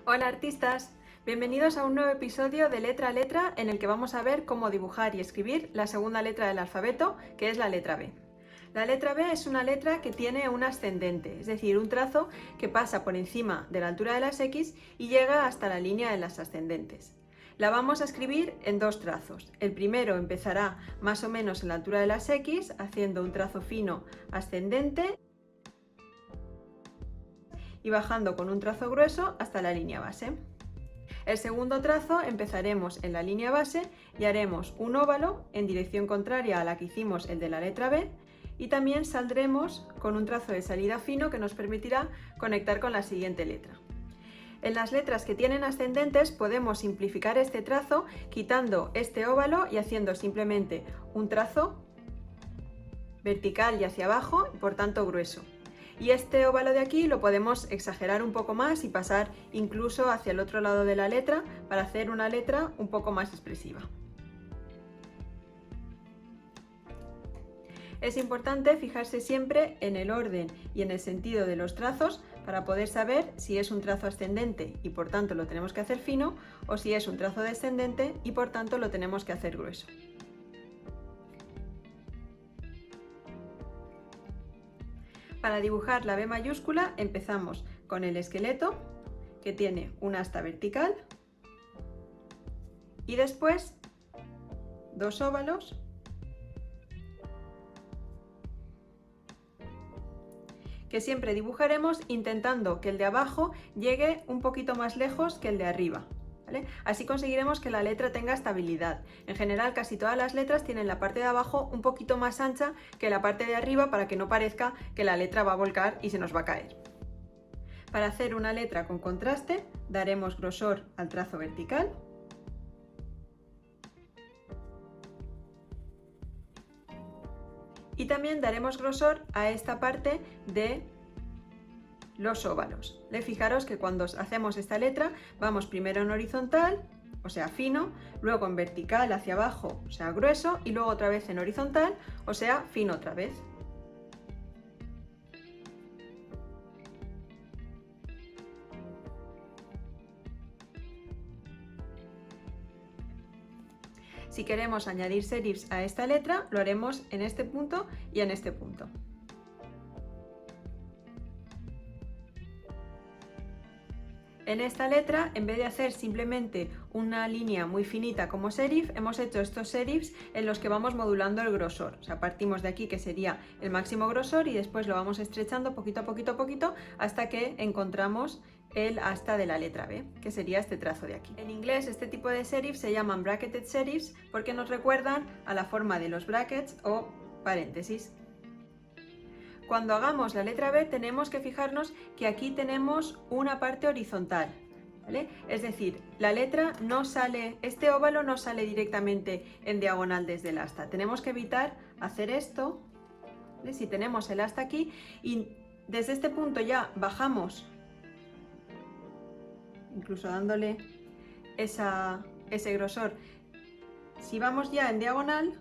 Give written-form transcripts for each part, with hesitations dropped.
Hola artistas, bienvenidos a un nuevo episodio de Letra a Letra en el que vamos a ver cómo dibujar y escribir la segunda letra del alfabeto, que es la letra B. La letra B es una letra que tiene un ascendente, es decir, un trazo que pasa por encima de la altura de las X y llega hasta la línea de las ascendentes. La vamos a escribir en dos trazos. El primero empezará más o menos en la altura de las X, haciendo un trazo fino ascendente y bajando con un trazo grueso hasta la línea base. El segundo trazo empezaremos en la línea base y haremos un óvalo en dirección contraria a la que hicimos el de la letra B y también saldremos con un trazo de salida fino que nos permitirá conectar con la siguiente letra. En las letras que tienen ascendentes podemos simplificar este trazo quitando este óvalo y haciendo simplemente un trazo vertical y hacia abajo y por tanto grueso. Y este óvalo de aquí lo podemos exagerar un poco más y pasar incluso hacia el otro lado de la letra para hacer una letra un poco más expresiva. Es importante fijarse siempre en el orden y en el sentido de los trazos para poder saber si es un trazo ascendente y por tanto lo tenemos que hacer fino o si es un trazo descendente y por tanto lo tenemos que hacer grueso. Para dibujar la B mayúscula empezamos con el esqueleto, que tiene una asta vertical, y después dos óvalos que siempre dibujaremos intentando que el de abajo llegue un poquito más lejos que el de arriba. ¿Vale? Así conseguiremos que la letra tenga estabilidad. En general casi todas las letras tienen la parte de abajo un poquito más ancha que la parte de arriba para que no parezca que la letra va a volcar y se nos va a caer. Para hacer una letra con contraste daremos grosor al trazo vertical y también daremos grosor a esta parte de los óvalos. Fijaros que cuando hacemos esta letra vamos primero en horizontal, o sea fino, luego en vertical hacia abajo, o sea grueso, y luego otra vez en horizontal, o sea fino otra vez. Si queremos añadir serifs a esta letra, lo haremos en este punto y en este punto. En esta letra, en vez de hacer simplemente una línea muy finita como serif, hemos hecho estos serifs en los que vamos modulando el grosor. O sea, partimos de aquí que sería el máximo grosor y después lo vamos estrechando poquito a poquito hasta que encontramos el asta de la letra B, que sería este trazo de aquí. En inglés este tipo de serifs se llaman bracketed serifs porque nos recuerdan a la forma de los brackets o paréntesis. Cuando hagamos la letra B tenemos que fijarnos que aquí tenemos una parte horizontal, ¿vale? Es decir, la letra no sale, este óvalo no sale directamente en diagonal desde el asta. Tenemos que evitar hacer esto, ¿vale? Si tenemos el asta aquí y desde este punto ya bajamos, incluso dándole ese grosor. Si vamos ya en diagonal,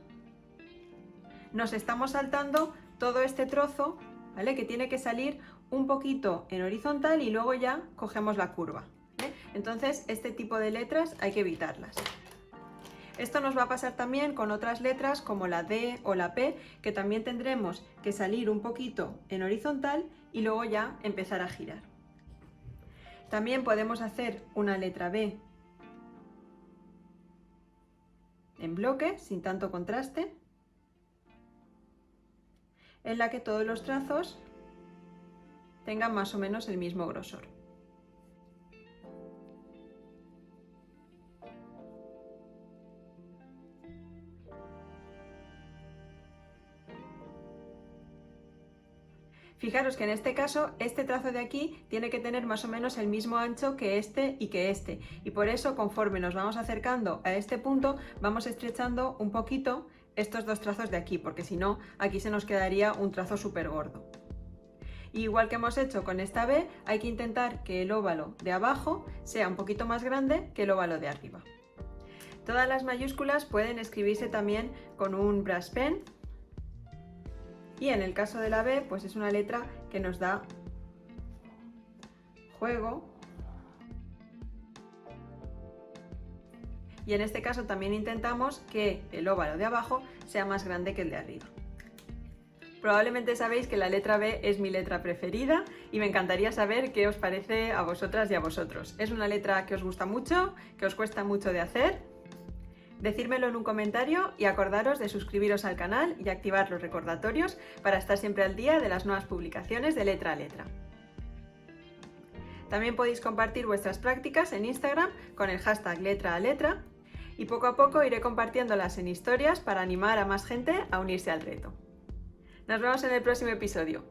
nos estamos saltando todo este trozo, ¿vale? Que tiene que salir un poquito en horizontal y luego ya cogemos la curva, ¿vale? Entonces este tipo de letras hay que evitarlas. Esto nos va a pasar también con otras letras como la D o la P, que también tendremos que salir un poquito en horizontal y luego ya empezar a girar. También podemos hacer una letra B en bloque, sin tanto contraste, en la que todos los trazos tengan más o menos el mismo grosor. Fijaros que en este caso, este trazo de aquí tiene que tener más o menos el mismo ancho que este y por eso conforme nos vamos acercando a este punto, vamos estrechando un poquito estos dos trazos de aquí, porque si no, aquí se nos quedaría un trazo súper gordo. Igual que hemos hecho con esta B, hay que intentar que el óvalo de abajo sea un poquito más grande que el óvalo de arriba. Todas las mayúsculas pueden escribirse también con un brush pen. Y en el caso de la B, pues es una letra que nos da juego y en este caso también intentamos que el óvalo de abajo sea más grande que el de arriba. Probablemente sabéis que la letra B es mi letra preferida y me encantaría saber qué os parece a vosotras y a vosotros. ¿Es una letra que os gusta mucho, que os cuesta mucho de hacer? Decírmelo en un comentario y acordaros de suscribiros al canal y activar los recordatorios para estar siempre al día de las nuevas publicaciones de Letra a Letra. También podéis compartir vuestras prácticas en Instagram con el hashtag Letra a Letra y poco a poco iré compartiéndolas en historias para animar a más gente a unirse al reto. Nos vemos en el próximo episodio.